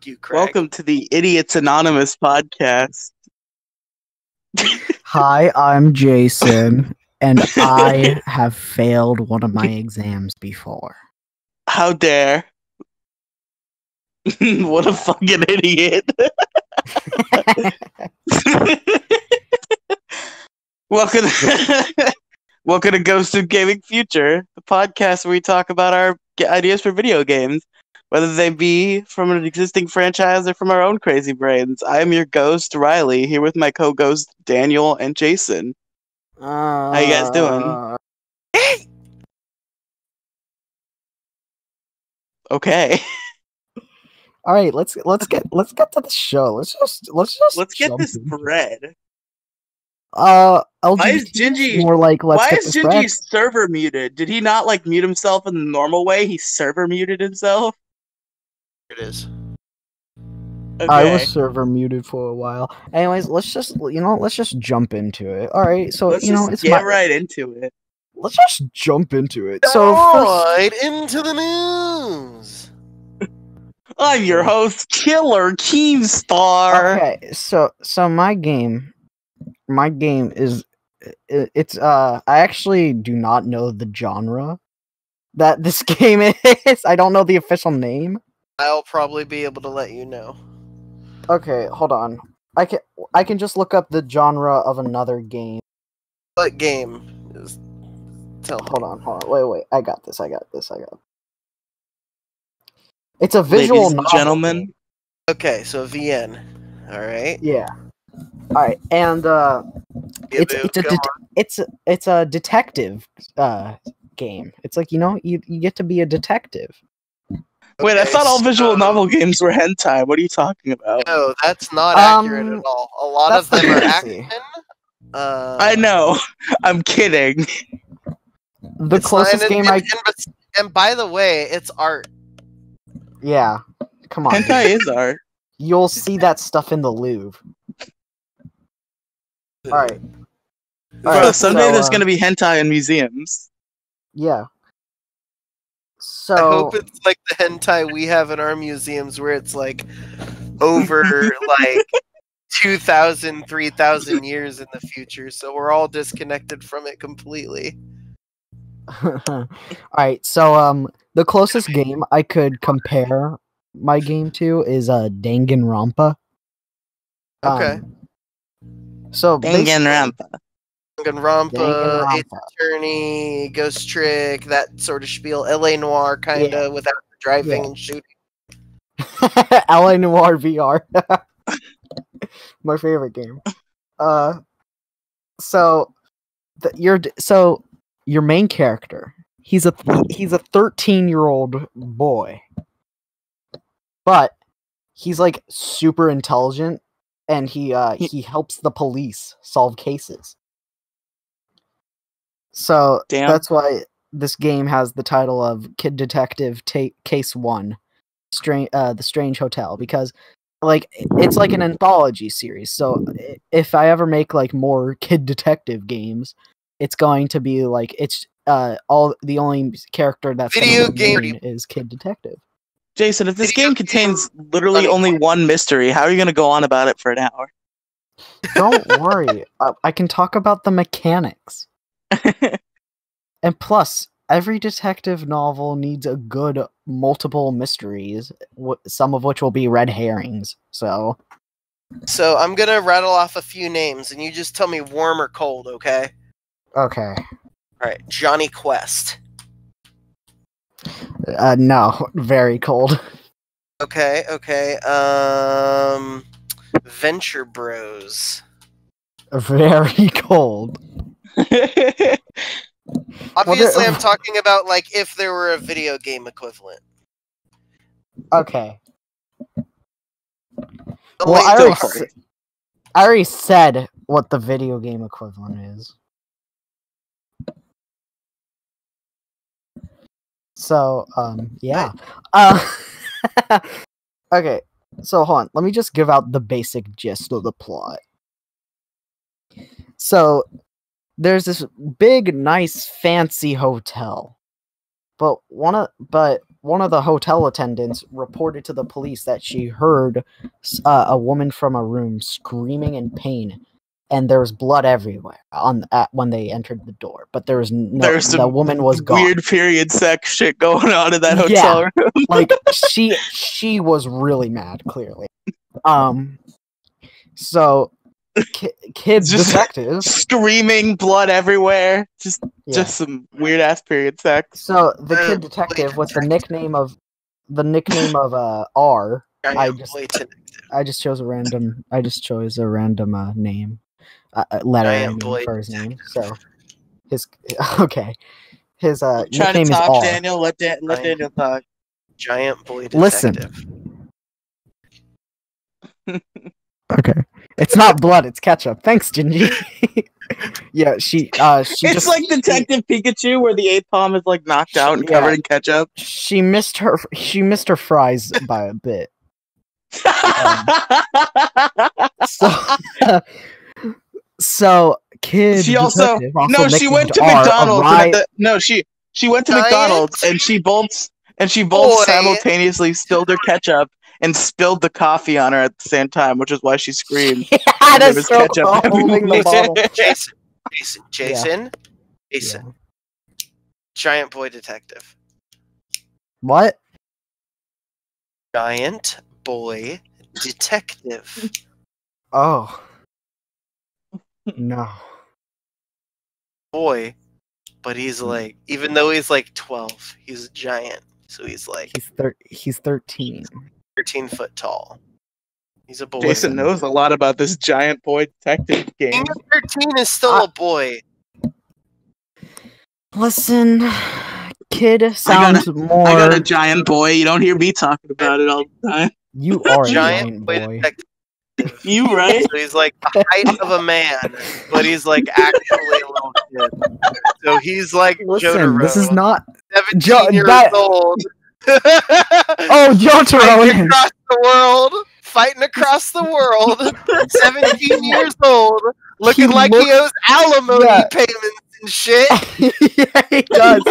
Fuck you, Craig. Welcome to the Idiots Anonymous podcast. Hi, I'm Jason, and I have failed one of my exams before. How dare? What a fucking idiot. Welcome to Ghost of Gaming Future, the podcast where we talk about our ideas for video games, whether they be from an existing franchise or from our own crazy brains. I am your ghost, Riley, here with my co-ghost, Daniel and Jason. How you guys doing? Okay. All right, let's get to the show. Let's get this bread. LGBT why is Gingy more like let's why get is this bread. Gingy server muted? Did he not mute himself in the normal way? He server muted himself? It is. Okay. I was server muted for a while. Anyways, let's just jump into it. All right, so let's it's get right into it. Let's just jump into it. So right into the news. I'm your host, Killer Keemstar. Okay, so my game is it's I actually do not know the genre that this game is. I don't know the official name. I'll probably be able to let you know. Okay, hold on. I can just look up the genre of another game. What game is? Hold on. Wait. I got this. It's a visual Ladies and novel gentlemen. game. Okay, so VN. All right. Yeah. All right, and it's a detective game. It's like you get to be a detective. Wait, I thought all visual novel games were hentai. What are you talking about? No, that's not accurate at all. A lot of them are action. I know. I'm kidding. The closest game and by the way, it's art. Yeah, come on. Hentai is art. You'll see that stuff in the Louvre. All right. Someday there's gonna be hentai in museums. Yeah. So I hope it's like the hentai we have in our museums, where it's like over 2,000, 3,000 years in the future, so we're all disconnected from it completely. Alright, so the closest game I could compare my game to is Danganronpa. Okay. So Danganronpa, Ace Attorney, Ghost Trick, that sort of spiel. LA Noire, kinda, without the driving and shooting. LA Noire VR. My favorite game. So your main character, he's a 13-year-old boy, but he's super intelligent, and he helps the police solve cases. So that's why this game has the title of Kid Detective Case 1, The Strange Hotel, because it's like an anthology series. So if I ever make more Kid Detective games, it's going to be it's all the only character that's video game is Kid Detective. Jason, if this game contains literally only one mystery, how are you going to go on about it for an hour? Don't worry, I can talk about the mechanics. And plus, every detective novel needs a good multiple mysteries, some of which will be red herrings. So I'm gonna rattle off a few names, and you just tell me warm or cold, okay? Okay. Alright, Johnny Quest. No, very cold. Okay. Venture Bros. Very cold. Obviously, I'm talking about if there were a video game equivalent. Okay. Well, I already said what the video game equivalent is. So, yeah. Okay, so hold on. Let me just give out the basic gist of the plot. So, there's this big, nice, fancy hotel. But one of the hotel attendants reported to the police that she heard a woman from a room screaming in pain, and there was blood everywhere when they entered the door. But there was no. The woman was gone. Weird period sex shit going on in that hotel room. Like she was really mad. Clearly, so kid detective screaming blood everywhere. Just some weird ass period sex. So the kid detective with the nickname of R. I just chose a random name. Letter for his name. So his his nickname is R. Daniel, let Daniel talk. Giant boy detective. Listen. Okay, it's not blood; it's ketchup. Thanks, Gingy. Yeah, she it's like Detective Pikachu, where the 8th palm is like knocked out and covered in ketchup. She missed her fries by a bit. So kid. She also she went to McDonald's. She went to McDonald's and she both simultaneously spilled her ketchup and spilled the coffee on her at the same time, which is why she screamed. There was ketchup holding the bottle. Jason. Yeah. Giant boy detective. What? Giant boy detective. Oh. No. Boy, but he's like, even though he's like 12, he's a giant. So he's like... He's 13. 13 foot tall. He's a boy. Jason knows a lot about this giant boy detective game. Being 13 is still a boy. Listen, kid sounds more... I got a giant boy. You don't hear me talking about it all the time. You are a giant boy. You right? So he's like the height of a man, but he's like actually a little kid. So he's like Jotaro. This is not 17 years old. Oh, Jotaro! Fighting across the world. 17 years old, looking like he owes alimony payments and shit. Yeah, he does.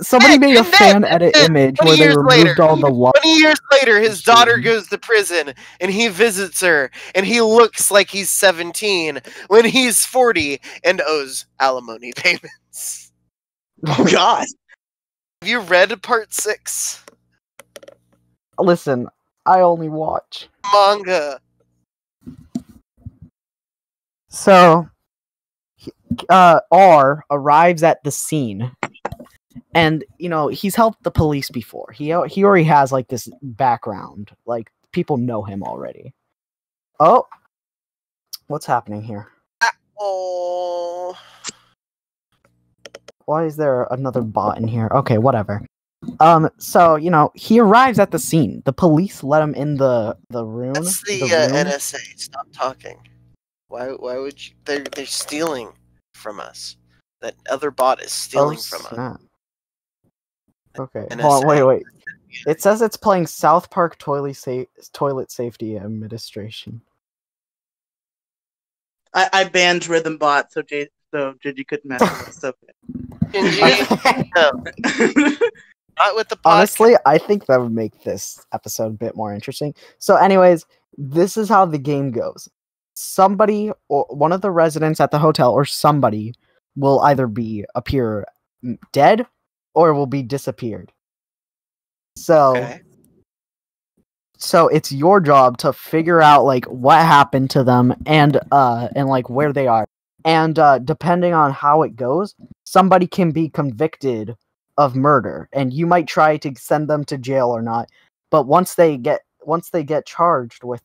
Somebody made a fan edit image where they removed all the love. 20 years later, his daughter goes to prison, and he visits her, and he looks like he's 17 when he's 40 and owes alimony payments. Oh, God. Have you read part 6? Listen, I only watch manga. So, R arrives at the scene, and he's helped the police before. He already has like this background, like people know him already. Oh, what's happening here? Oh, why is there another bot in here? Okay, whatever. So he arrives at the scene. The police let him in the room. That's the NSA. Stop talking. Why would you? They're stealing from us. That other bot is stealing from us. Okay, hold on, wait. It says it's playing South Park Toilet Safety Administration. I banned Rhythm Bot, so Gigi couldn't mess with us. Okay. Not with the podcast. Honestly, I think that would make this episode a bit more interesting. So anyways, this is how the game goes. Somebody, or one of the residents at the hotel, or somebody will either appear dead or will be disappeared. So it's your job to figure out like what happened to them and like where they are. And depending on how it goes, somebody can be convicted of murder, and you might try to send them to jail or not. But once they get charged with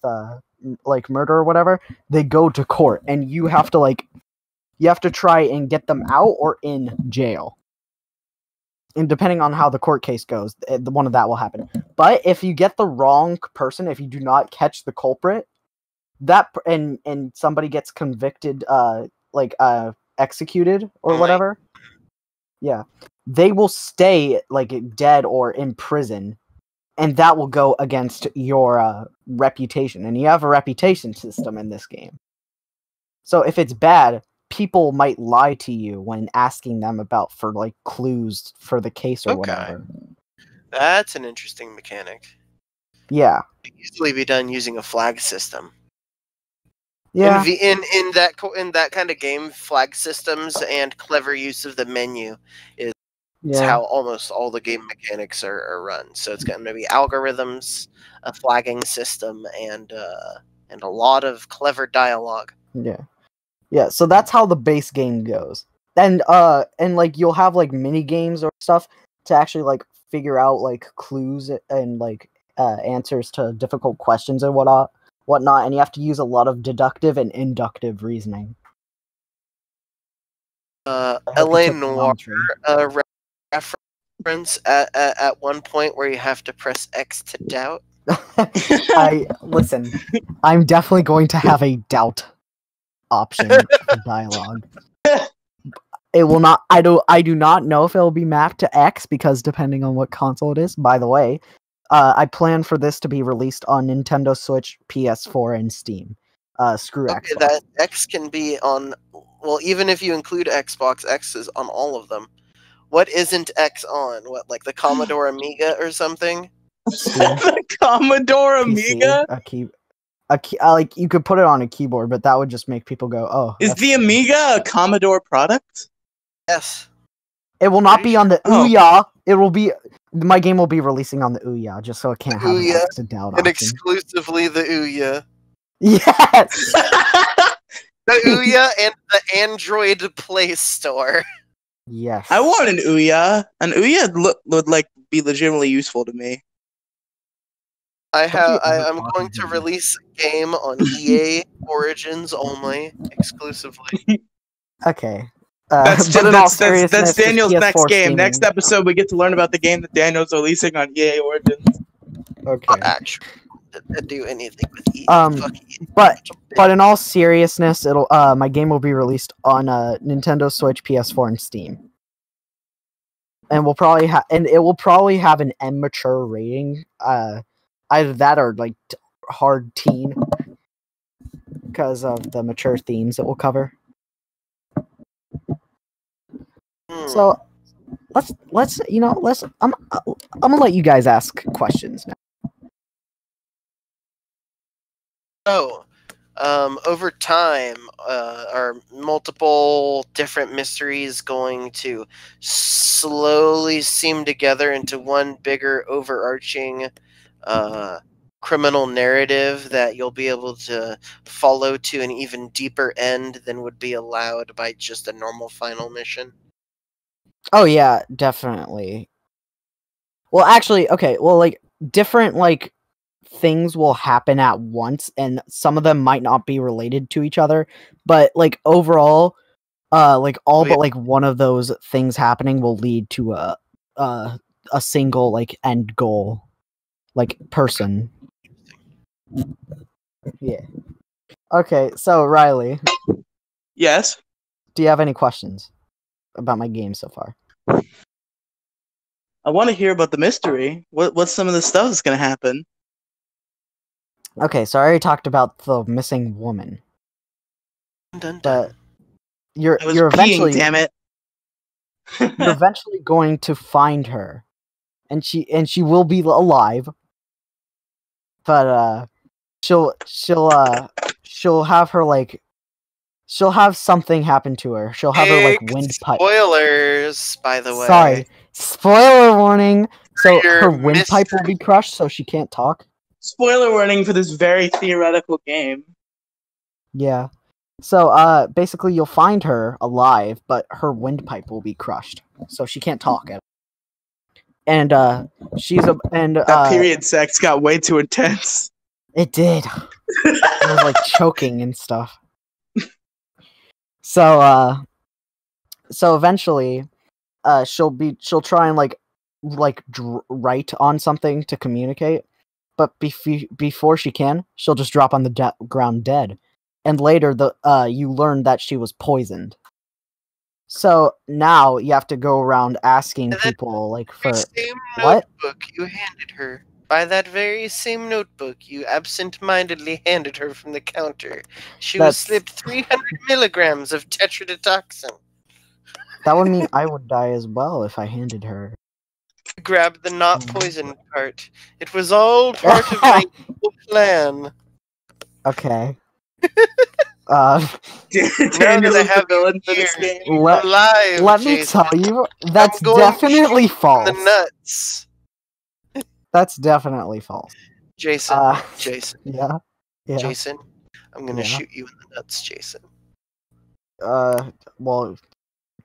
like murder or whatever, they go to court, and you have to try and get them out or in jail. And depending on how the court case goes, one of that will happen. But if you get the wrong person, if you do not catch the culprit, and somebody gets convicted, executed or whatever, yeah, they will stay like dead or in prison, and that will go against your reputation. And you have a reputation system in this game. So if it's bad, people might lie to you when asking them about for like clues for the case or Okay. whatever. That's an interesting mechanic. Yeah. It can easily be done using a flag system. Yeah. In that kind of game, flag systems and clever use of the menu is how almost all the game mechanics are run. So it's going to be algorithms, a flagging system, and a lot of clever dialogue. Yeah. Yeah, so that's how the base game goes. And like you'll have like mini games or stuff to actually like figure out like clues and like answers to difficult questions and whatnot, and you have to use a lot of deductive and inductive reasoning. LA Noire reference at one point where you have to press X to doubt. Listen, I'm definitely going to have a doubt option for dialogue. It will not. I do not know if it will be mapped to X because depending on what console it is. By the way, I plan for this to be released on Nintendo Switch, PS4, and Steam. Screw Okay, Xbox. that X can be on. Well, even if you include Xbox, X is on all of them. What isn't X on? What, like the Commodore Amiga or something? The Commodore Amiga? Like you could put it on a keyboard, but that would just make people go, "Oh." Is the Amiga a Commodore product? Yes. It will not be on the Ouya. It will be. My game will be releasing on the Ouya, just so it can't have an X to doubt and option. Exclusively the Ouya. Yes. The Ouya and the Android Play Store. Yes. I want an Ouya. An Ouya would like be legitimately useful to me. I'm going to release a game on EA Origins only, exclusively. Okay. That's Daniel's next game. Steaming. Next episode, we get to learn about the game that Daniel's releasing on EA Origins. Okay. Not actually to do anything with EA. But in all seriousness, it'll my game will be released on Nintendo Switch, PS4, and Steam. And we'll probably it will probably have an immature rating. Either that or like hard teen, because of the mature themes it will cover. So let's I'm gonna let you guys ask questions now. So, over time, are multiple different mysteries going to slowly seam together into one bigger overarching criminal narrative that you'll be able to follow to an even deeper end than would be allowed by just a normal final mission? Oh yeah, definitely. Well, actually, okay. Well, like different like things will happen at once, and some of them might not be related to each other. But like overall, like but like one of those things happening will lead to a single like end goal, like person. Yeah. Okay, so Riley. Yes. Do you have any questions about my game so far? I want to hear about the mystery. What's some of the stuff that's going to happen? Okay, so I already talked about the missing woman. But you're eventually damn it. you're eventually going to find her. And she will be alive. But she'll have her like she'll have something happen to her. She'll have her like windpipe. Spoilers, by the way. Sorry. Spoiler warning. So her windpipe will be crushed so she can't talk. Spoiler warning for this very theoretical game. Yeah. So basically you'll find her alive, but her windpipe will be crushed. So she can't talk at all. And that period sex got way too intense. It did. It was like choking and stuff. So eventually she'll try and like write on something to communicate, but before she can, she'll just drop on the ground dead. And later you learn that she was poisoned. So now you have to go around asking people like for same what notebook you handed her. By that very same notebook you absent-mindedly handed her from the counter, she was That's slipped 300 milligrams of tetrodotoxin. that would mean I would die as well if I handed her. You grabbed the not Mhm. poison part. It was all part of my evil plan. Okay. Now Daniel that I is the have you villain for this here, game. alive, Let me Jason, tell you, that's going to definitely in false. the nuts. That's definitely false. Jason, Yeah. Yeah. Jason, I'm gonna Yeah. shoot you in the nuts, Jason. Well,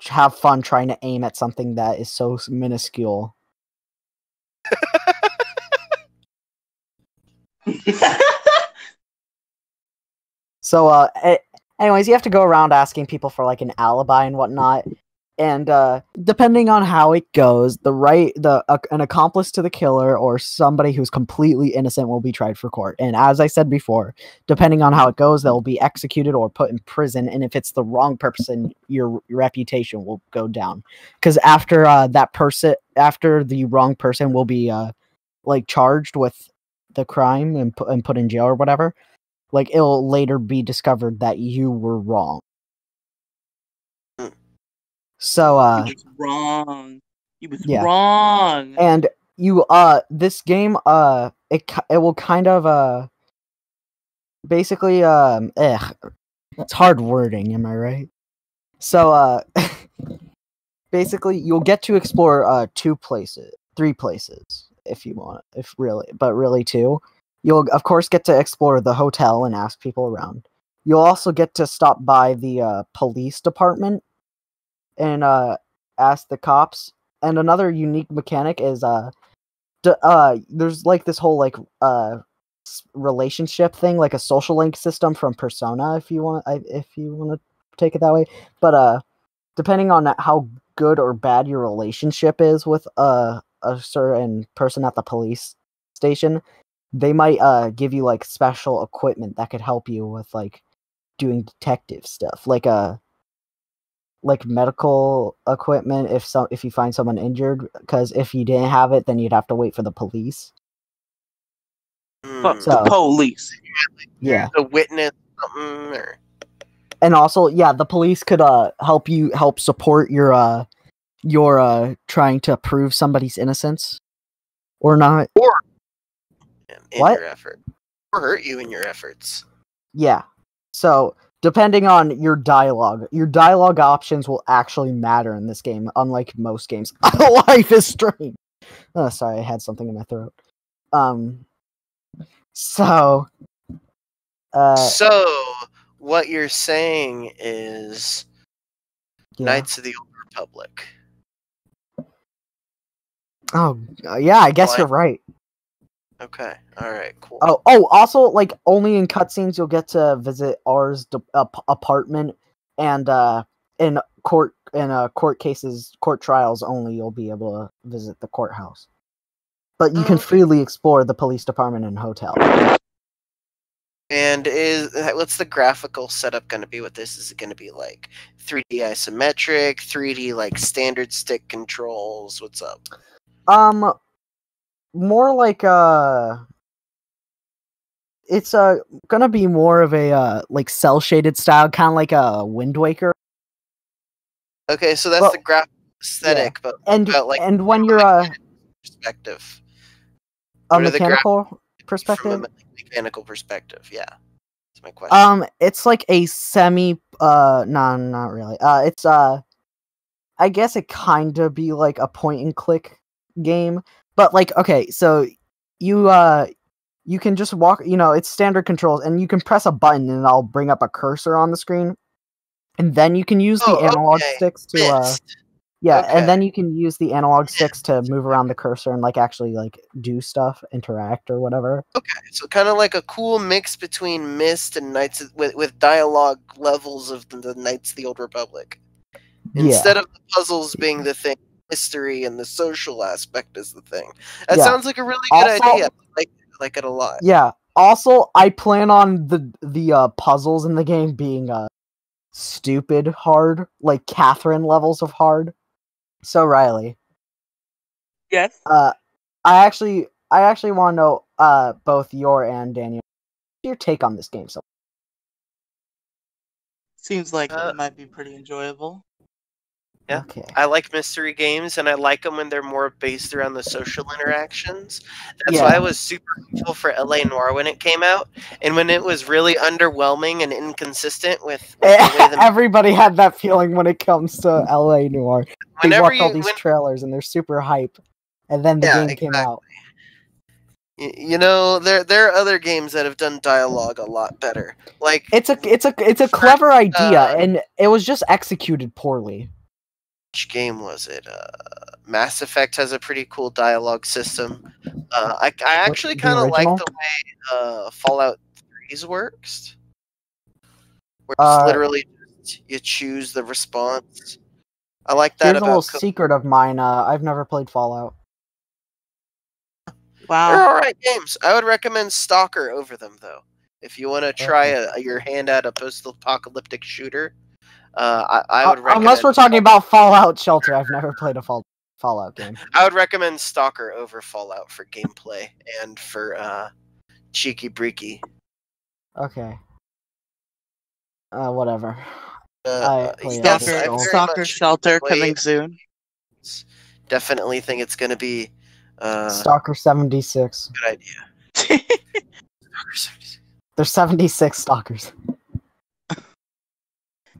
have fun trying to aim at something that is so minuscule. So, anyways, you have to go around asking people for like an alibi and whatnot, and depending on how it goes, an accomplice to the killer or somebody who's completely innocent will be tried for court. And as I said before, depending on how it goes, they'll be executed or put in prison. And if it's the wrong person, your reputation will go down. Because after after the wrong person will be like charged with the crime and put in jail or whatever. Like, it'll later be discovered that you were wrong. So, He was wrong. He was yeah. wrong. And you, this game, it will kind of, basically, it's hard wording, am I right? So, basically, you'll get to explore, three places, if you want, but really two. You'll, of course, get to explore the hotel and ask people around. You'll also get to stop by the police department and ask the cops. And another unique mechanic is there's like this whole like relationship thing, like a social link system from Persona, if you want to take it that way. But depending on how good or bad your relationship is with a certain person at the police station, they might give you like special equipment that could help you with like doing detective stuff, like medical equipment if you find someone injured, because if you didn't have it, then you'd have to wait for the police. Fuck So- the police. Yeah. The witness something or And also, yeah, the police could help support your trying to prove somebody's innocence or not. in What? your effort. Or hurt you in your efforts. Yeah. So, depending on your dialogue options will actually matter in this game, unlike most games. Life is strange. Oh, sorry, I had something in my throat. So, So what you're saying is yeah. Knights of the Old Republic. Oh, yeah, I guess Why? you're right. Okay. Alright, cool. Oh, also, like, only in cutscenes you'll get to visit R's apartment, and in court cases, court trials only, you'll be able to visit the courthouse. But you can Okay. freely explore the police department and hotel. And what's the graphical setup going to be with this? Is it going to be like 3D isometric, 3D like standard stick controls? What's up? More like it's gonna be more of a like cell shaded style, kind of like a Wind Waker. Okay, so that's Well, the graphic aesthetic, but And about, like, and when you're perspective. a What are the mechanical From perspective, a mechanical perspective, yeah. That's my question. it's like a semi no, not really. It's I guess it kind of be like a point and click game, but like, okay, so you can just walk, it's standard controls, and you can press a button and it'll bring up a cursor on the screen, and then you can use the analog okay. sticks to Missed. yeah, Okay. and then you can use the analog sticks to move around the cursor and like actually like do stuff, interact or whatever. Okay, so kind of like a cool mix between Myst and with dialogue levels of the Knights of the Old Republic. Instead of the puzzles being the thing, mystery and the social aspect is the thing. That Yeah. sounds like a really good Also- idea. I like it a lot. Yeah. Also, I plan on the puzzles in the game being stupid hard, like Catherine levels of hard. So Riley, Yes. I I actually want to know both your and Daniel, what's your take on this game. So Seems like it might be pretty enjoyable. Yeah. okay, I like mystery games, and I like them when they're more based around the social interactions. That's Yeah. why I was super grateful for LA Noire when it came out, and when it was really underwhelming and inconsistent with the way the everybody had that feeling when it comes to LA Noire. They whenever watch all you these when, trailers and they're super hype, and then the yeah, game came exactly. out. You know, there are other games that have done dialogue a lot better. Like It's a clever idea, and it was just executed poorly. which game was it? Mass Effect has a pretty cool dialogue system. I actually The kind of like original? the way Fallout 3's works, where it's literally just, you choose the response. I like that Here's a little about secret of mine. I've never played Fallout. They're Wow. alright games. I would recommend Stalker over them, though. If you want to try your hand at a post-apocalyptic shooter, I would recommend. Unless we're talking about Fallout Shelter, I've never played a Fallout game. I would recommend Stalker over Fallout for gameplay and for cheeky breaky. Okay. Whatever. I play yes, Elder I Scrolls. very Stalker much Shelter enjoy coming soon. Definitely think it's going to be Stalker 76. good idea. There's 76 stalkers.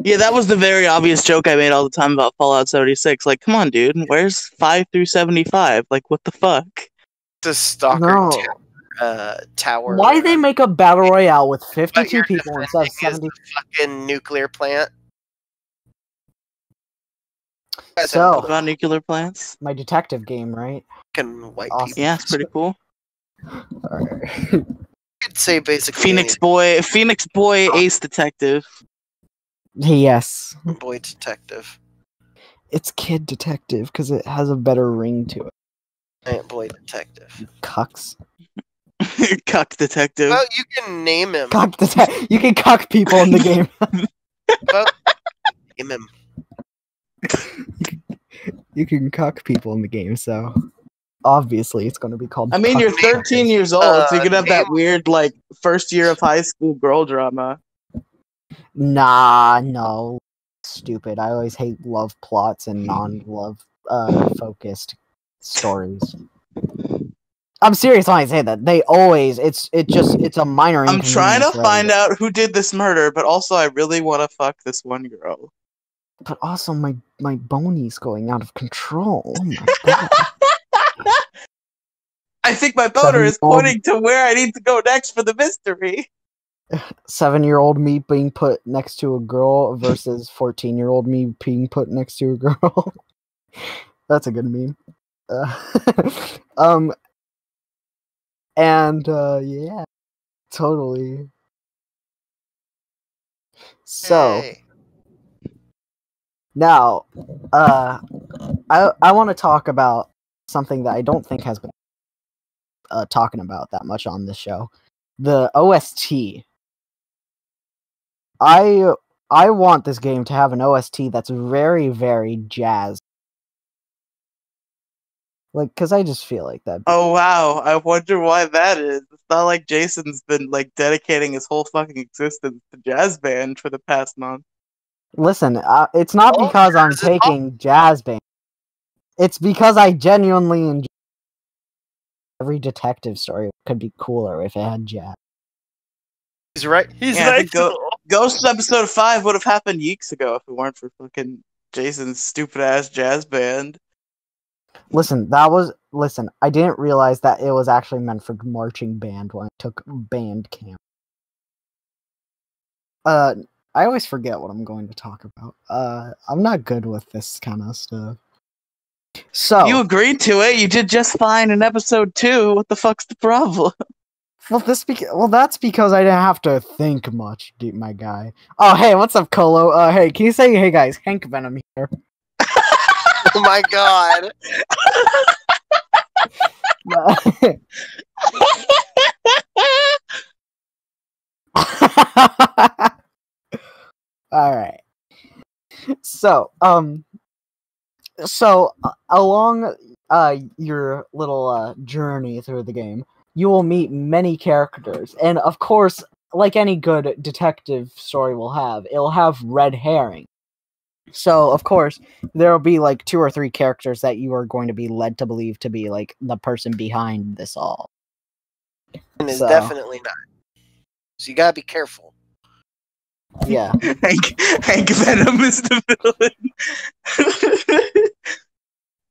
Yeah, that was the very obvious joke I made all the time about Fallout 76. Like, come on, dude, where's 5 through 75? Like, what the fuck? The Stalker tower. Why they make a battle royale with 52 you're people instead of 70? The fucking nuclear plant. So, About nuclear plants? my detective game, right? Fucking white Awesome. people. Yeah, it's pretty cool. Alright. You could say basically Phoenix Boy, Ace Detective. Yes. boy detective. It's Kid Detective because it has a better ring to it. Giant boy detective. Cucks. Cuck Detective. Well, you can name him. You can cuck people in the game. Well, name him. You can cuck people in the game, so obviously it's going to be called. I mean, you're Cuck 13 years old, so you could have that name- weird, like, first year of high school girl drama. Nah, no. Stupid. I always hate love plots and non-love focused stories. I'm serious when I say that. They always it's a minor I'm trying to inconvenience, find right? out who did this murder, but also I really want to fuck this one girl. But also my bony's going out of control. Oh my god. I think my boner is 7-year-old pointing to where I need to go next for the mystery. 7-year-old me being put next to a girl versus 14-year-old me being put next to a girl. That's a good meme. Yeah, totally. So Hey. now, I want to talk about something that I don't think has been talking about that much on this show. The OST. I want this game to have an OST that's very, very jazz. Like, cause I just feel like that. Oh wow, I wonder why that is. It's not like Jason's been like dedicating his whole fucking existence to jazz band for the past month. Listen, it's not Oh, because I'm is it taking jazz band. It's because I genuinely enjoy. Every detective story could be cooler if it had jazz. He's right. He's Yeah, I right. think Ghost episode 5 would have happened weeks ago if it weren't for fucking Jason's stupid ass jazz band. Listen, I didn't realize that it was actually meant for marching band when I took band camp. I always forget what I'm going to talk about. I'm not good with this kind of stuff. So You agreed to it. You did just fine in episode 2. What the fuck's the problem? well, that's because I didn't have to think much, my guy. Oh, hey, what's up, Colo? Hey, can you say, hey guys, Hank Venom here? Oh my god. All right. So along your little journey through the game, you will meet many characters, and of course, like any good detective story will have, it'll have red herring. So of course, there will be like 2 or 3 characters that you are going to be led to believe to be like the person behind this all. And it's So- definitely not. So you gotta be careful. Yeah. Hank Venom is the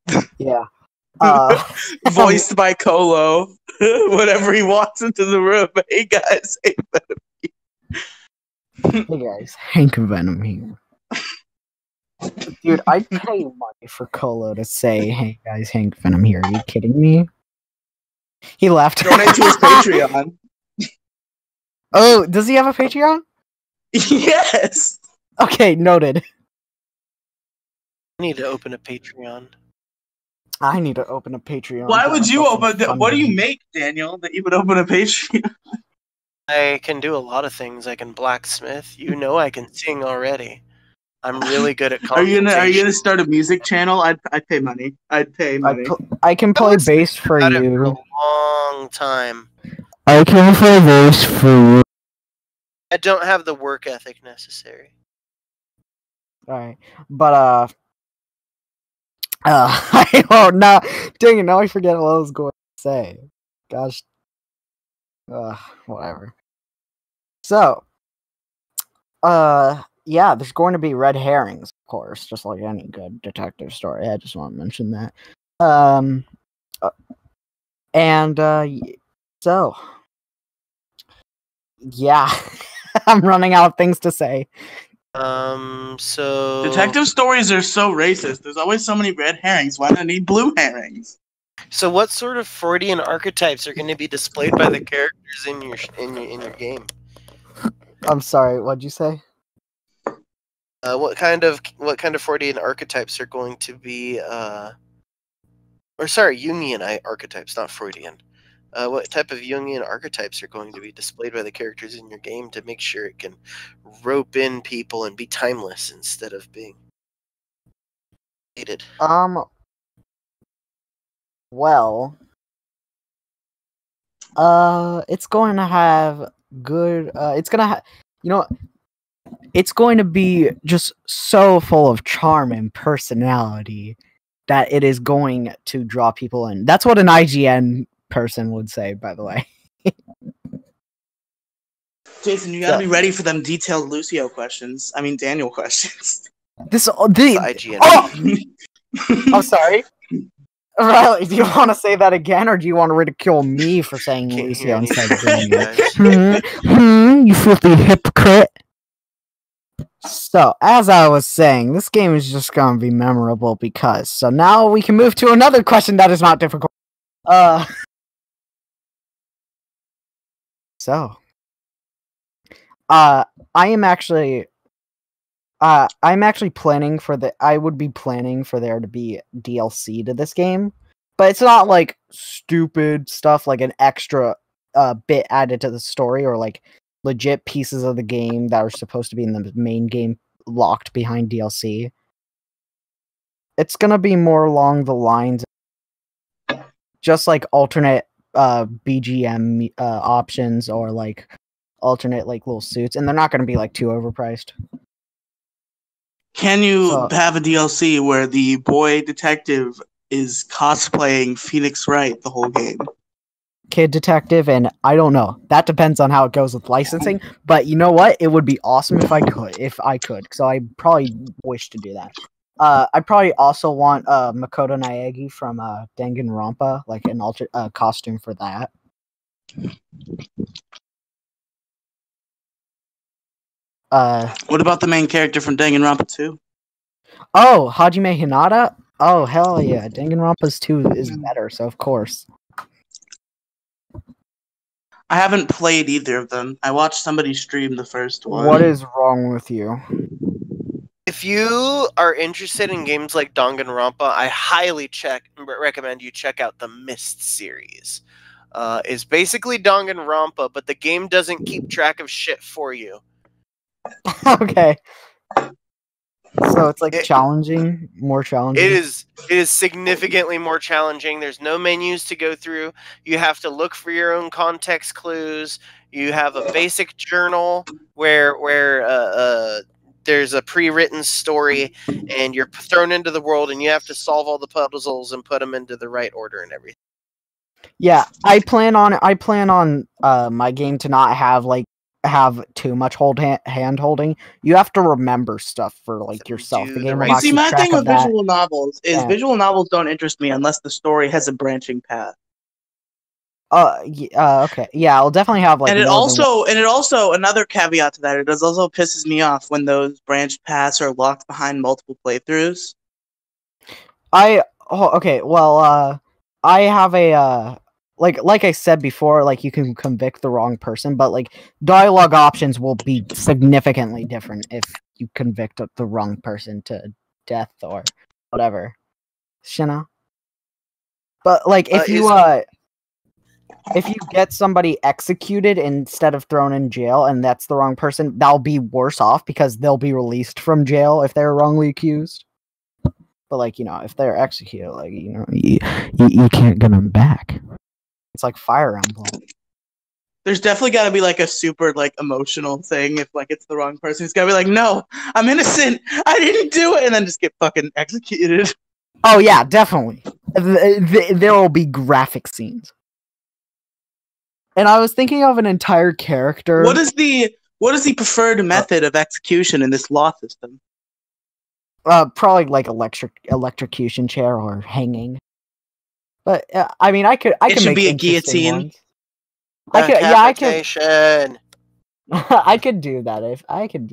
villain. Yeah. Voiced by Colo. Whenever he walks into the room, hey guys, hey Hey guys, Hank Venom here. Dude, I'd pay money for Colo to say, "Hey guys, Hank Venom here." Are you kidding me? He left. donate to his Patreon. Oh, does he have a Patreon? Yes. Okay, noted. I need to open a Patreon. I need to open a Patreon. Why Get would you myself some open? What do you funding. make, Daniel, that you would open a Patreon? I can do a lot of things. I can blacksmith. You know I can sing already. I'm really good at Are you gonna conversation. start a music channel? I'd pay money. I'd pay money. I can play was bass for Had it for a you. long time. I can play bass for you. I don't have the work ethic necessary. Alright. But oh no, dang it, now I forget what I was going to say. Gosh. Whatever. So, yeah, there's going to be red herrings, of course, just like any good detective story. I just want to mention that. So, yeah, I'm running out of things to say. So Detective stories are so racist. There's always so many red herrings. Why not need blue herrings? So what sort of Freudian archetypes are going to be displayed by the characters in your game? I'm sorry, what'd you say? What kind of Freudian archetypes are going to be Jungian archetypes, not Freudian. What type of Jungian archetypes are going to be displayed by the characters in your game to make sure it can rope in people and be timeless instead of being dated? Well, it's going to have good. It's gonna have, it's going to be just so full of charm and personality that it is going to draw people in. That's what an IGN person would say, by the way. Jason, you gotta be ready for them detailed Lucio questions. I mean, Daniel questions. It's The IGN. oh, I'm sorry. Riley, do you want to say that again, or do you want to ridicule me for saying Can't Lucio hear instead of anything, Daniel? guys. You filthy hypocrite. So, as I was saying, this game is just gonna be memorable because. So now we can move to another question that is not difficult. So, I'm actually planning for I would be planning for there to be DLC to this game, but it's not like stupid stuff like an extra bit added to the story or like legit pieces of the game that are supposed to be in the main game locked behind DLC. It's gonna be more along the lines of just like alternate BGM options or like alternate like little suits, and they're not gonna be like too overpriced. Can you So- have a DLC where the boy detective is cosplaying Phoenix Wright the whole game? Kid Detective, and I don't know. That depends on how it goes with licensing. But you know what? It would be awesome if I could. So I probably wish to do that. I probably also want Makoto Naegi from Danganronpa, like an costume for that. What about the main character from Danganronpa 2? Oh, Hajime Hinata? Oh, hell yeah. Danganronpa's 2 is better, so of course. I haven't played either of them. I watched somebody stream the first one. What is wrong with you? If you are interested in games like Danganronpa, I highly recommend you check out the Myst series. It's basically Danganronpa, but the game doesn't keep track of shit for you. Okay. So it's like It- challenging, more challenging. It is significantly more challenging. There's no menus to go through. You have to look for your own context clues. You have a basic journal where there's a pre-written story, and you're thrown into the world, and you have to solve all the puzzles and put them into the right order and everything. Yeah, I plan on my game to not have too much hand holding. You have to remember stuff for like yourself. Do The the game will right- You not see, keep my track thing of with that. visual novels is Yeah. visual novels don't interest me unless the story has a branching path. Okay, yeah, I'll definitely have like. And it more than one- also another caveat to that, it does also pisses me off when those branched paths are locked behind multiple playthroughs. Okay, well, I have a like I said before, like you can convict the wrong person, but like dialogue options will be significantly different if you convict the wrong person to death or whatever. Shina. But like if you get somebody executed instead of thrown in jail and that's the wrong person, that'll be worse off because they'll be released from jail if they're wrongly accused. But like, if they're executed, like, you can't get them back. It's like Fire Emblem. There's definitely got to be like a super like emotional thing if like it's the wrong person. It's got to be like, no, I'm innocent. I didn't do it, and then just get fucking executed. Oh yeah, definitely. There will be graphic scenes. And I was thinking of an entire character. What is the preferred method of execution in this law system? Probably like electrocution chair or hanging. But I mean, I could should make be a interesting guillotine. ones. I could. Decapitation. I could do that if I can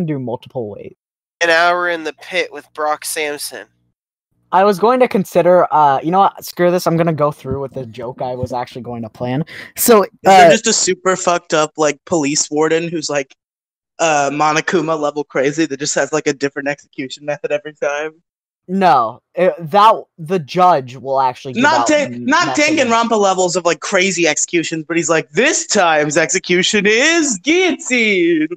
do multiple ways. An hour in the pit with Brock Samson. I was going to consider, you know what? Screw this. I'm gonna go through with the joke I was actually going to plan. So, Is there just a super fucked up like police warden who's like Monokuma level crazy that just has like a different execution method every time? no, that the judge will actually give Not out not Danganronpa levels of like crazy executions, but he's like, this time's execution is guillotine.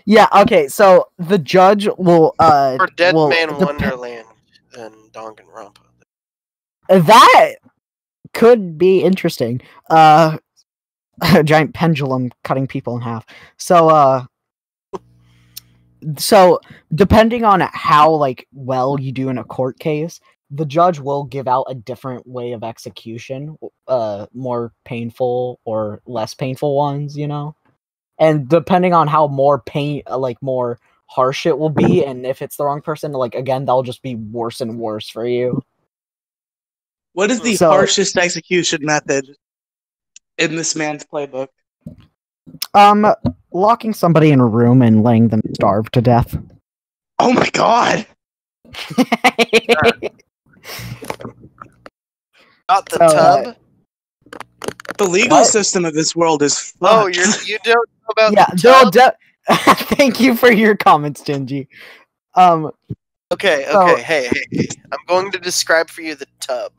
Yeah. Okay. So the judge will Or Dead will Man dep- Wonderland than Danganronpa. That could be interesting. A giant pendulum cutting people in half. So depending on how like well you do in a court case, the judge will give out a different way of execution, more painful or less painful ones, And depending on how more more harsh it will be, and if it's the wrong person, like again, that'll just be worse and worse for you. What is the So- harshest execution method in this man's playbook? Locking somebody in a room and letting them starve to death. Oh my god! Not the So, tub. The legal What? system of this world is fucked. Oh, you don't know about Yeah, the tub? thank you for your comments, Genji. Okay, So- hey. I'm going to describe for you the tub.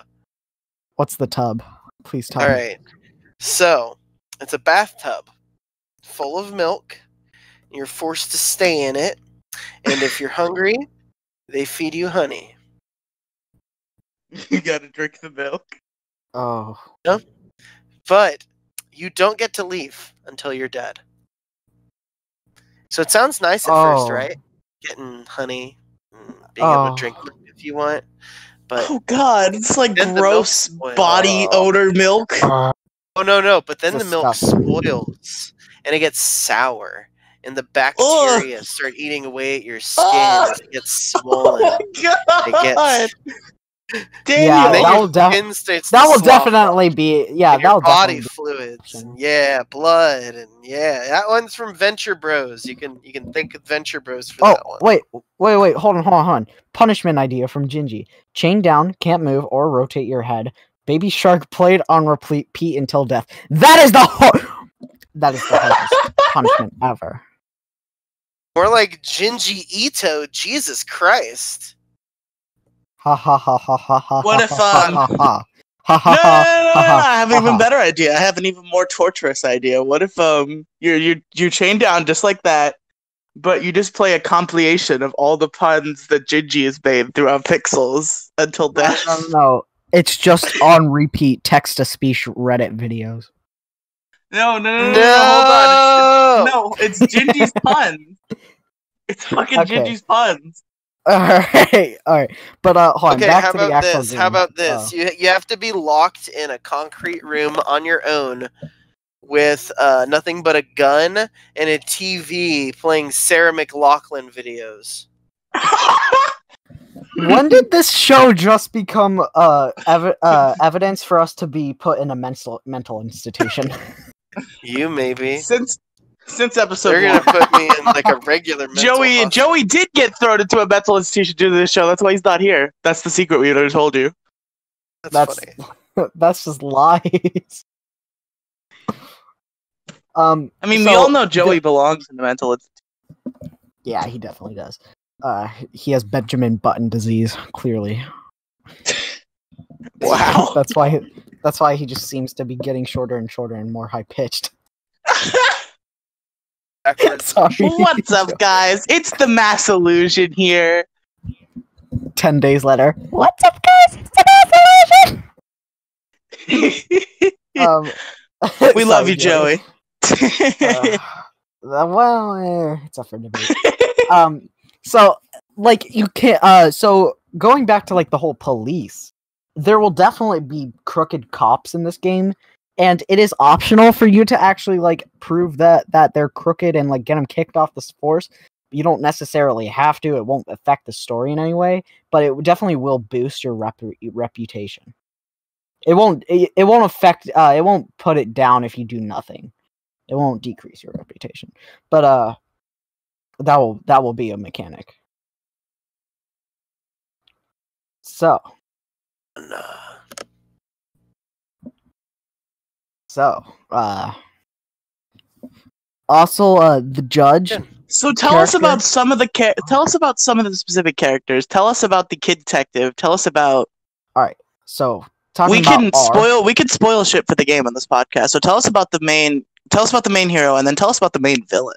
What's the tub? Please tell All me. right. So, it's a bathtub full of milk. You're forced to stay in it. And if you're hungry, they feed you honey. You gotta drink the milk. Oh. But you don't get to leave until you're dead. So it sounds nice at first, Oh. right? Getting honey, being able to Oh. drink milk if you want. But Oh god, it's like Then the gross milk spoils. body odor milk. oh no! But then the milk Disgusting. spoils and it gets sour, and the bacteria start eating away at your skin. Ugh. As it gets swollen. Oh my god! Yeah, Daniel! And then that your will def- skin starts to That will slough definitely be. Yeah, and that your will body definitely be. fluids. And blood, and that one's from Venture Bros. You can thank Venture Bros for Oh, that one. wait. Hold on. Punishment idea from Gingy. Chain down, can't move or rotate your head. Baby shark played on repeat until death. That is the hardest punishment ever. More like Jinji Ito. Jesus Christ. Ha ha ha ha ha ha. What if, ha ha ha ha No, ha. I have an even ha. better idea. I have an even more torturous idea. What if you're chained down just like that, but you just play a compilation of all the puns that Gingy has made throughout Pixels until death. No. It's just on repeat text-to-speech Reddit videos. No, hold on. It's Gingy's puns. It's fucking Gingy's puns. Alright. But hold on, Okay, back how to the about actual this? game. How about this? You have to be locked in a concrete room on your own with nothing but a gun and a TV playing Sarah McLachlan videos. When did this show just become evidence for us to be put in a mental institution? You maybe. Since episode They're 1. gonna put me in like a regular mental hospital. Joey did get thrown into a mental institution due to this show. That's why he's not here. That's the secret we already told you. That's funny. That's just lies. I mean, we all know Joey belongs in the mental institution. Yeah, he definitely does. He has Benjamin Button disease, clearly. Wow. That's why he just seems to be getting shorter and shorter and more high pitched. Sorry. What's up, guys? It's the Mass Illusion here. 10 days later. What's up, guys? It's the Mass Illusion! We love you, Joey. Well, it's up for debate. So, like, you can't, so, going back to, like, the whole police, there will definitely be crooked cops in this game, and it is optional for you to actually, like, prove that they're crooked and, like, get them kicked off the force. You don't necessarily have to, it won't affect the story in any way, but it definitely will boost your reputation. It won't affect, it won't put it down if you do nothing. It won't decrease your reputation. But, that will be a mechanic. So. Also, the judge. So tell us about some of the specific characters. Tell us about the kid detective. Tell us about. All right. So we can spoil shit for the game on this podcast. So tell us about the main hero, and then tell us about the main villain.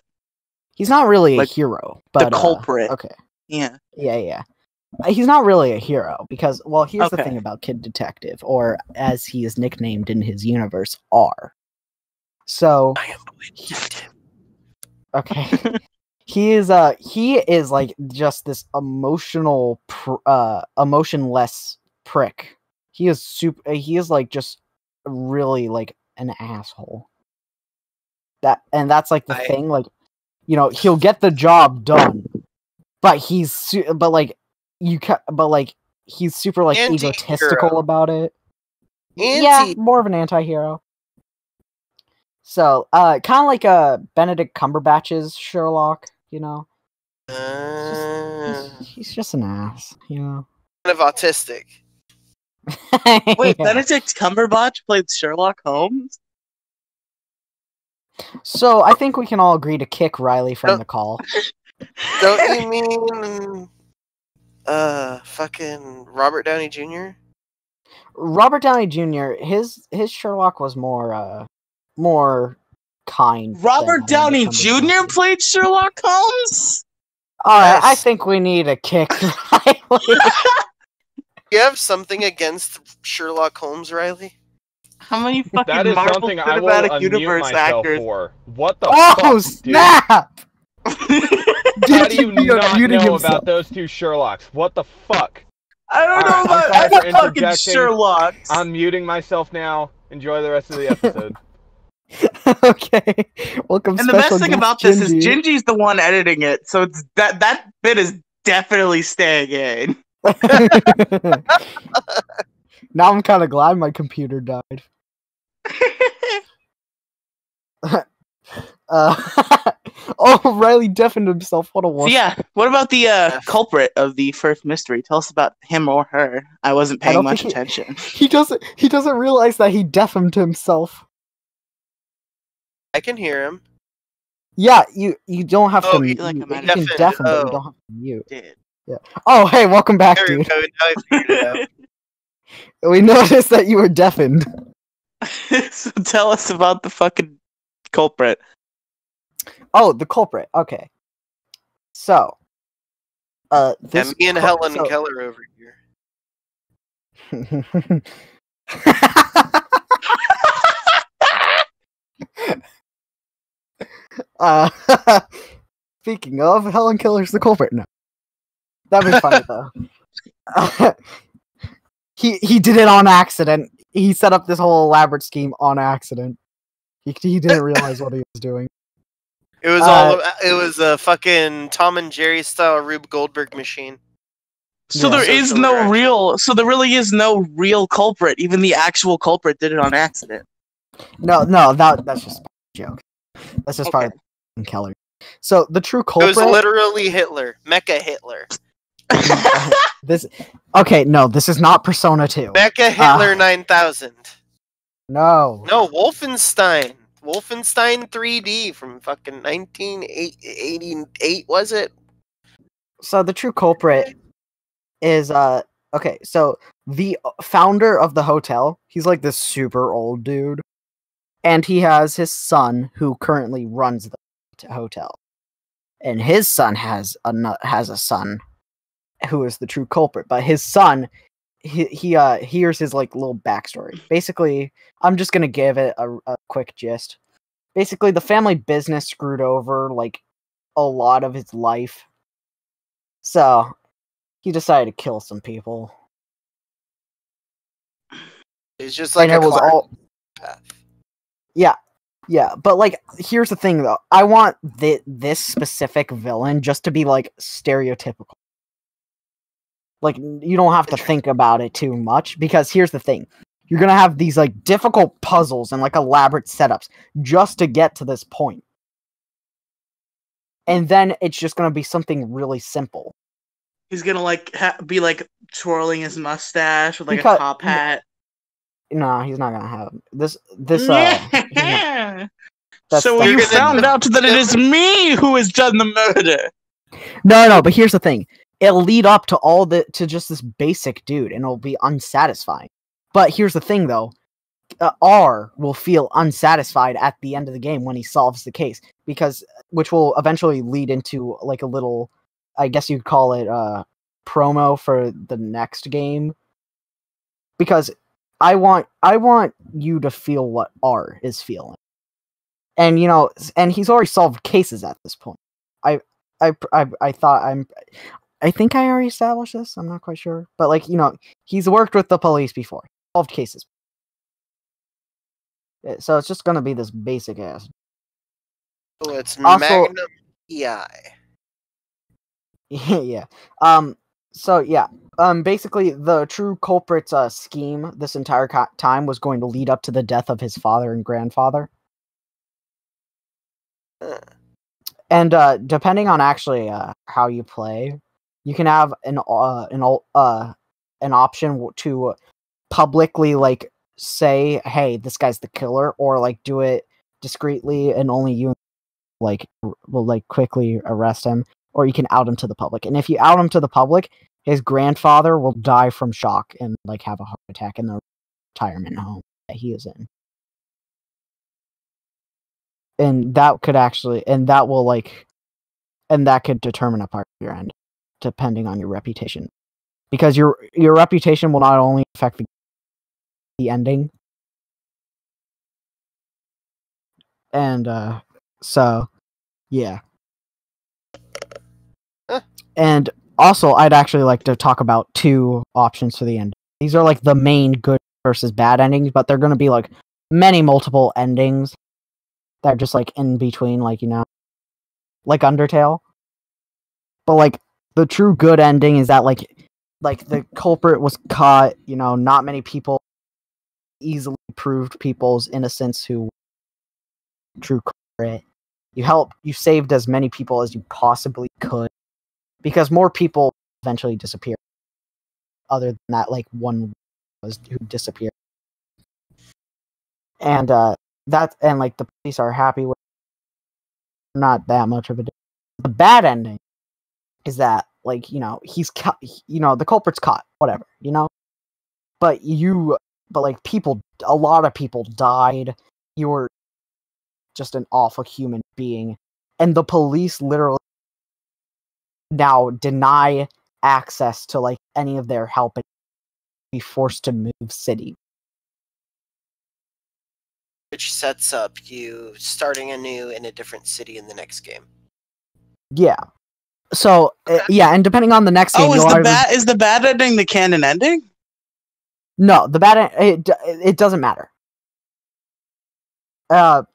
He's not really a hero, but the culprit. Okay. Yeah. He's not really a hero because, well, here's the thing about Kid Detective, or as he is nicknamed in his universe, R. So. I am detective. Okay. He is like just this emotionless prick. He is like just really like an asshole. That's like the thing, like, you know, he'll get the job done, but he's super like egotistical about it. Yeah, more of an anti-hero. So, kind of like Benedict Cumberbatch's Sherlock, you know. He's just an ass, you know. Kind of autistic. Wait, Benedict Cumberbatch played Sherlock Holmes? So, I think we can all agree to kick Riley from the call. Don't you mean fucking Robert Downey Jr.? Robert Downey Jr., his Sherlock was more kind. Robert Downey Jr. played Sherlock Holmes? Alright, I think we need a kick Riley. You have something against Sherlock Holmes, Riley? How many fucking that is Marvel something I will Cinematic unmute Universe myself actors? for. What the fuck, dude? Snap! How do you not know about those two Sherlocks? What the fuck? I don't know about I'm fucking Sherlocks. I'm muting myself now. Enjoy the rest of the episode. Okay. Welcome. And the best thing about this is Gingy's the one editing it, so it's that bit is definitely staying in. Now I'm kind of glad my computer died. Oh, Riley deafened himself. What a wuss. So yeah, what about the culprit of the first mystery? Tell us about him or her. I wasn't paying much attention. He doesn't realize that he deafened himself. I can hear him. Yeah, you don't have to. You can deafen, deafen, but you don't have to mute. Did. Yeah. Oh, hey, welcome back, dude. We noticed that you were deafened. So tell us about the fucking culprit. Oh, the culprit. Okay. So, And this me and co- Helen so- Keller over here. uh, speaking of, Helen Keller's the culprit. No, that'd be funny though. He did it on accident. He set up this whole elaborate scheme on accident. He didn't realize what he was doing. It was all. It was a fucking Tom and Jerry style Rube Goldberg machine. So Yeah. there is Social no reaction. real. So there really is no real culprit. Even the actual culprit did it on accident. No, that's just a joke. That's just part of Keller. So the true It culprit. was literally Hitler, Mecha Hitler, This this is not Persona 2. Mecha Hitler 9000. No. No, Wolfenstein 3D from fucking 1988. Was it? So the true culprit is okay, so the founder of the hotel, he's like this super old dude, and he has his son who currently runs the hotel, and his son has a son who is the true culprit, but his son, here's his like little backstory. Basically, I'm just gonna give it a quick gist. Basically, the family business screwed over like a lot of his life, so he decided to kill some people. It's just like And it was all path. yeah, but like here's the thing though. I want this specific villain just to be like stereotypical. Like you don't have to think about it too much, because here's the thing. You're going to have these like difficult puzzles and like elaborate setups just to get to this point. And then it's just going to be something really simple. He's gonna like be like twirling his mustache with like Because- a top hat. No, he's not going to have this Yeah. That's So the- you You're gonna- found out that it is me who has done the murder. No, but here's the thing. It'll lead up to just this basic dude, and it'll be unsatisfying. But here's the thing, though. R will feel unsatisfied at the end of the game when he solves the case, which will eventually lead into like a little, I guess you'd call it promo for the next game. Because I want you to feel what R is feeling, and and he's already solved cases at this point. I think I already established this. I'm not quite sure, but like he's worked with the police before, solved cases. So it's just gonna be this basic ass. So it's Also- Magnum EI. Yeah. So yeah. Basically, the true culprit's scheme this entire time was going to lead up to the death of his father and grandfather. And depending on actually how you play, you can have an option to publicly like say, "Hey, this guy's the killer," or like do it discreetly and only you like will like quickly arrest him, or you can out him to the public. And if you out him to the public, his grandfather will die from shock and like have a heart attack in the retirement home that he is in. And that could determine a part of your end, depending on your reputation, because your reputation will not only affect the ending, and so yeah. And also, I'd actually like to talk about two options for the end. These are like the main good versus bad endings, but they're going to be like many multiple endings that are just like in between, like like Undertale. But like the true good ending is that like the culprit was caught. Not many people easily proved people's innocence who true culprit. You saved as many people as you possibly could, because more people eventually disappeared. Other than that, like one was who disappeared, and like the police are happy with. Not that much of a. The bad ending is that like he's caught. The culprit's caught. Whatever. But like a lot of people died. You were just an awful human being, and the police literally now deny access to like any of their help and be forced to move city. Which sets up you starting anew in a different city in the next game. Yeah. So yeah, and depending on the next game, is the bad ending the canon ending? No, the bad it doesn't matter. Well,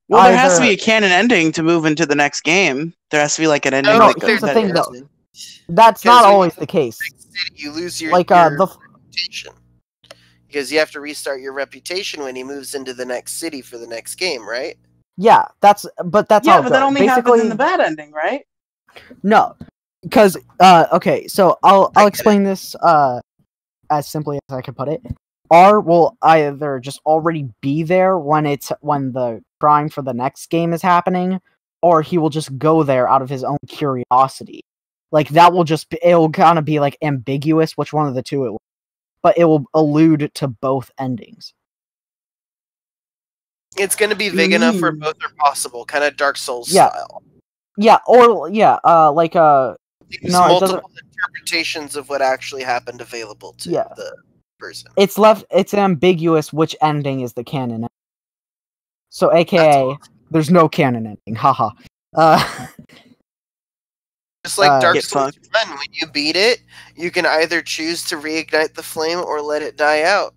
there has to be a canon ending to move into the next game. There has to be like an ending. No, here's the thing though. That's not always the case. You lose your like your reputation. Because you have to restart your reputation when he moves into the next city for the next game, right? Yeah, that's how it goes. That only happens in the bad ending, right? No, because okay, so I'll explain this as simply as I can put it. R will either just already be there when the crime for the next game is happening, or he will just go there out of his own curiosity. Like that will it'll kind of be like ambiguous which one of the two it will. But it will allude to both endings. It's going to be vague enough where both are possible, kind of Dark Souls style. Yeah, or like there's multiple interpretations of what actually happened available to the person. It's ambiguous which ending is the canon. So, AKA, there's no canon ending. Haha. Just like Dark Souls 1, when you beat it, you can either choose to reignite the flame or let it die out.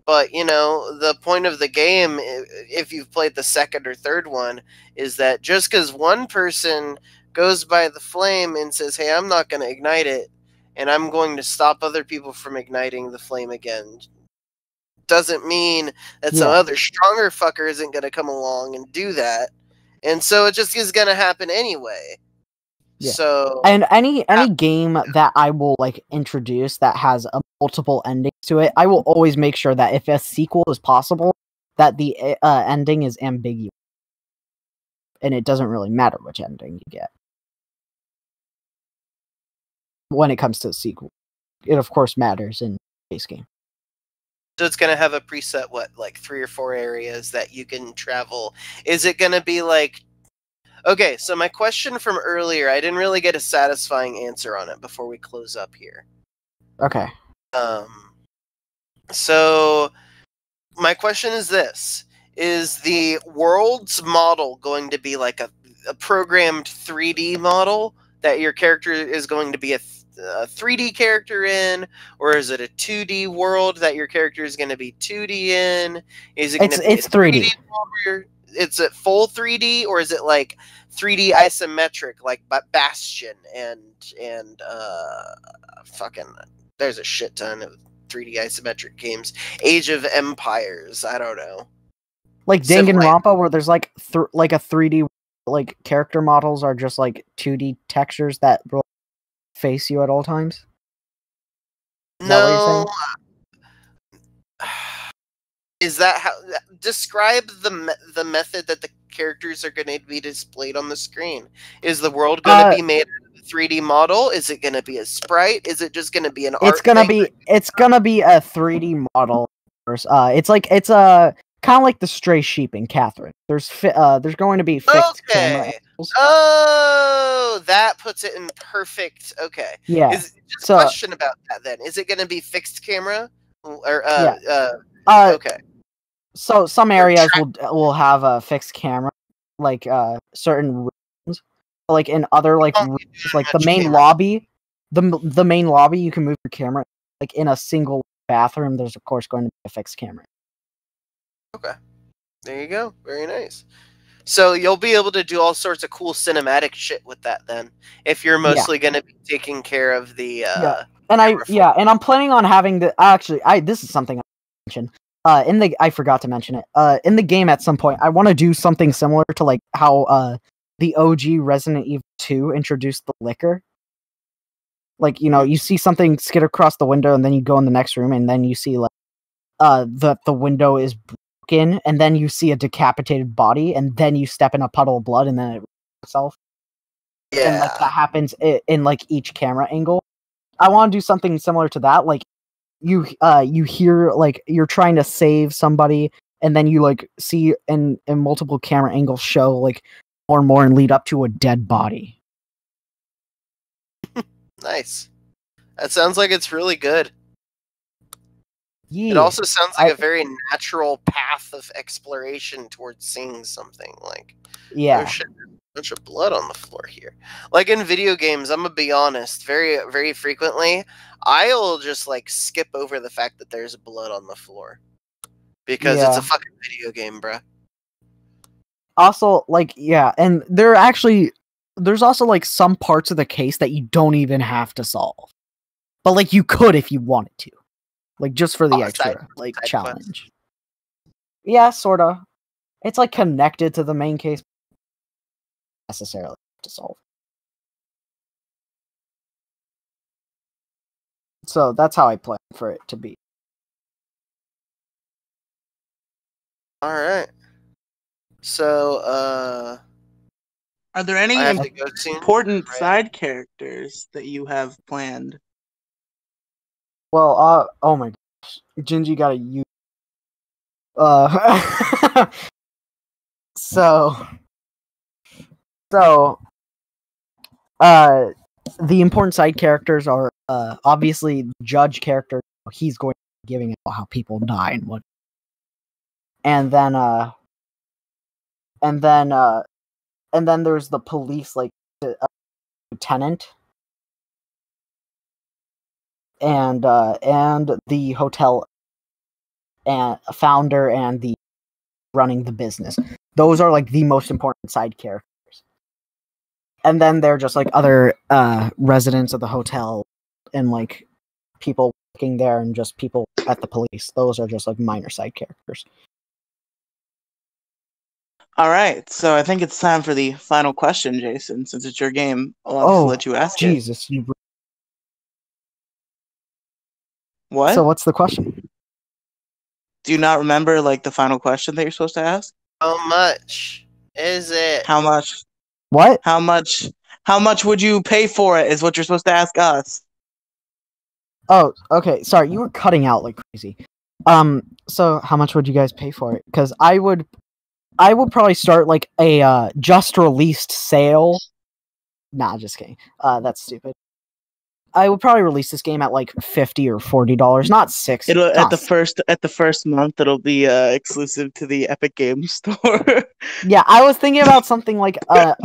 But, you know, the point of the game, if you've played the second or third one, is that just because one person goes by the flame and says, hey, I'm not going to ignite it, and I'm going to stop other people from igniting the flame again, doesn't mean that some other stronger fucker isn't going to come along and do that. And so it just is going to happen anyway. Yeah. So, and any game that I will like introduce that has multiple endings to it, I will always make sure that if a sequel is possible, that the ending is ambiguous, and it doesn't really matter which ending you get when it comes to the sequel. It of course matters in base game. So it's going to have a preset, like 3 or 4 areas that you can travel. Is it going to be like... Okay, so my question from earlier, I didn't really get a satisfying answer on it before we close up here. Okay. So my question is this. Is the world's model going to be like a programmed 3D model that your character is going to be a 3D character in, or is it a 2D world that your character is going to be 2D in? Is it going to be it's 3D? It's a full 3D, or is it like 3D isometric, like Bastion and fucking there's a shit ton of 3D isometric games. Age of Empires, I don't know. Like Danganronpa, where there's like like a 3D like character models are just like 2D textures that will face you at all times. Is that what you're saying? Is that how? Describe the method that the characters are going to be displayed on the screen. Is the world going to be made of a 3D model? Is it going to be a sprite? Is it just going to be an art? It's gonna be a 3D model. It's kind of like the stray sheep in Catherine. There's going to be fixed camera angles. Oh, that puts it in perfect. Okay. Yeah. Just a question about that then. Is it going to be fixed camera? Or okay. So some areas will have a fixed camera, like certain rooms, like in other like rooms, like the main lobby. The main lobby, you can move your camera. Like in a single bathroom, there's of course going to be a fixed camera. Okay, there you go. Very nice. So you'll be able to do all sorts of cool cinematic shit with that then, if you're mostly going to be taking care of the. And I'm planning on having the this is something I mentioned. I forgot to mention it. In the game at some point, I want to do something similar to like how the OG Resident Evil 2 introduced the liquor. Like, you know, you see something skid across the window, and then you go in the next room, and then you see like the window is broken, and then you see a decapitated body, and then you step in a puddle of blood, and then it itself. Yeah. And like that happens in like each camera angle. I want to do something similar to that, like. You hear like you're trying to save somebody, and then you like see in multiple camera angles show like more and more and lead up to a dead body. Nice. That sounds like it's really good. Yeah. It also sounds like a very natural path of exploration towards seeing something. Like, yeah. oh shit, there's a bunch of blood on the floor here. Like in video games, I'm gonna be honest, very, very frequently, I'll just like skip over the fact that there's blood on the floor. Because it's a fucking video game, bruh. Also, like, yeah, and there's also like some parts of the case that you don't even have to solve. But like you could if you wanted to. Like just for the extra challenge. Quest. Yeah, sorta. It's like connected to the main case necessarily to solve. So that's how I plan for it to be. Alright. So, are there any important side characters that you have planned? Well, oh my gosh. Gingy got a U. The important side characters are, obviously the judge character. He's going to be giving out how people die and what. And then there's the police, like, lieutenant. And the hotel and founder and the running the business. Those are like the most important side characters. And then they're just like other residents of the hotel and like people working there and just people at the police. Those are just like minor side characters. All right, so I think it's time for the final question, Jason. Since it's your game, I'll let you ask Jesus, it. What? So what's the question? Do you not remember like the final question that you're supposed to ask? How much is it? How much? What? How much would you pay for it is what you're supposed to ask us. Oh, okay. Sorry, you were cutting out like crazy. So how much would you guys pay for it? Because I would probably start like a just released sale. Nah, just kidding. That's stupid. I would probably release this game at like $50 or $40, not $60. It'll at the first month. It'll be exclusive to the Epic Games Store. Yeah, I was thinking about something like a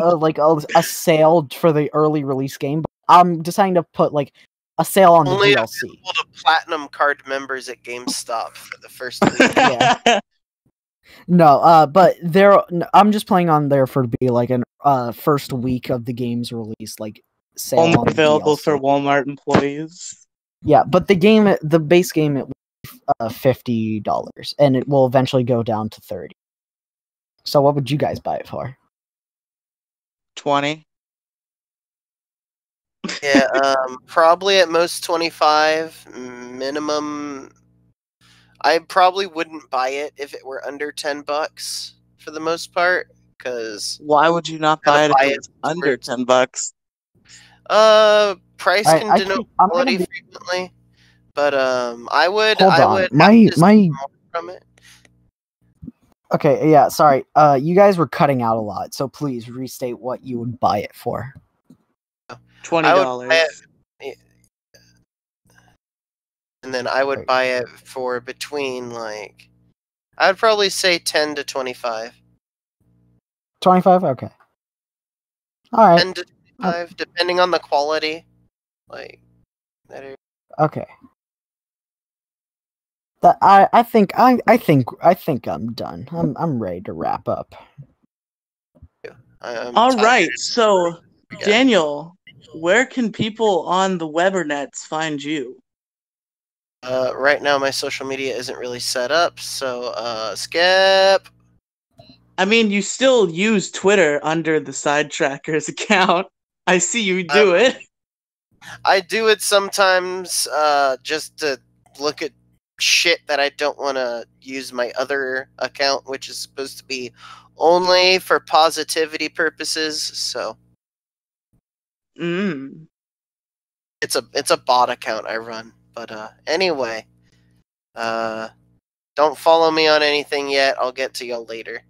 sale for the early release game. But I'm deciding to put like a sale on only the DLC. Only available to Platinum Card members at GameStop for the first week. Yeah. No, but I'm just playing on there for to be like an first week of the game's release, like. Only available for Walmart employees. Yeah, but the base game, it will be $50, and it will eventually go down to $30. So, what would you guys buy it for? $20. Yeah, probably at most $25 minimum. I probably wouldn't buy it if it were under $10 for the most part. Because why would you not buy it if it's under $10? Price can denote quality frequently, but I would. Hold I on. would my from it. Okay, yeah, sorry. You guys were cutting out a lot, so please restate what you would buy it for. $20. And then I would buy it for between like, I'd probably say 10 to 25. 25? Okay. All right. 10 to 25, depending on the quality. Like that. Okay. I think I'm done. I'm ready to wrap up. All right. So, Daniel, where can people on the Webernets find you? Right now, my social media isn't really set up, so skip. I mean, you still use Twitter under the Sidetrackers account. I see you do it. I do it sometimes just to look at shit that I don't want to use my other account, which is supposed to be only for positivity purposes. So, it's a bot account I run. But anyway, don't follow me on anything yet. I'll get to y'all later.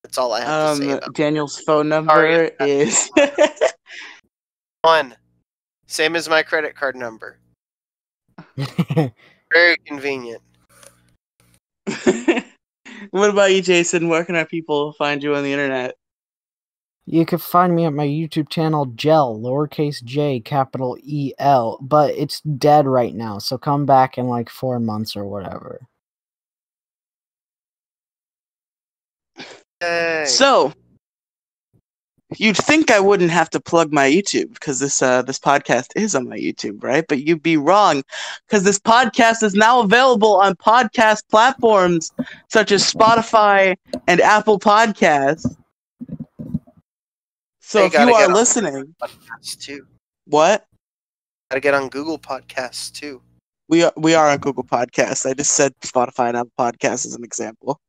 That's all I have to say about Daniel's phone number is 1. Same as my credit card number. Very convenient. What about you, Jason? Where can our people find you on the internet? You can find me at my YouTube channel, Gel, lowercase j, capital E-L, but it's dead right now, so come back in like 4 months or whatever. Yay. So, you'd think I wouldn't have to plug my YouTube because this podcast is on my YouTube, right? But you'd be wrong because this podcast is now available on podcast platforms such as Spotify and Apple Podcasts. So if you are listening, podcasts too. What? Gotta get on Google Podcasts too. We are on Google Podcasts. I just said Spotify and Apple Podcasts as an example.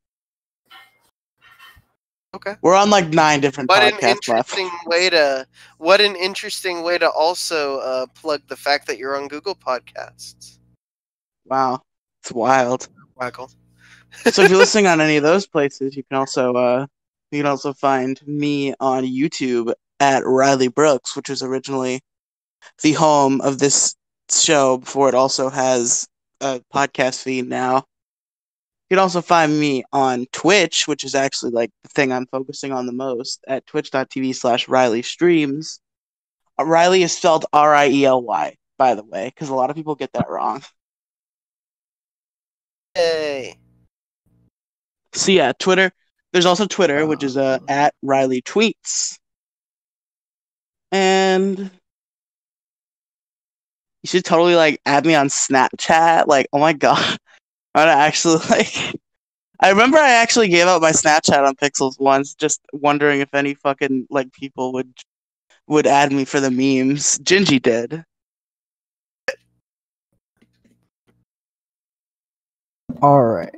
Okay. We're on like 9 different podcast platforms. What an interesting way to also plug the fact that you're on Google Podcasts. Wow, it's wild. Waggle. So if you're listening on any of those places, you can also find me on YouTube at Riley Brooks, which was originally the home of this show before it also has a podcast feed now. You can also find me on Twitch, which is actually like the thing I'm focusing on the most, at twitch.tv/Riley Streams. Riley is spelled R-I-E-L-Y, by the way, because a lot of people get that wrong. Hey. So yeah, Twitter. There's also Twitter, which is at Riley Tweets. And you should totally like add me on Snapchat. Like, oh my god. I'm actually like I remember I actually gave out my Snapchat on Pixels once, just wondering if any fucking like people would add me for the memes. Gingy did. Alright.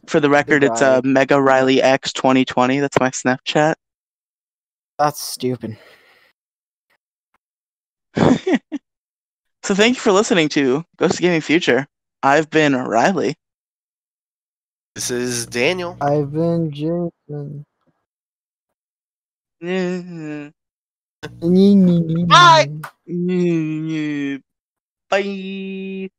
For the record, it's Mega Riley X 2020. That's my Snapchat. That's stupid. So thank you for listening to Ghost of Gaming Future. I've been Riley. This is Daniel. I've been Jason. Bye! Bye.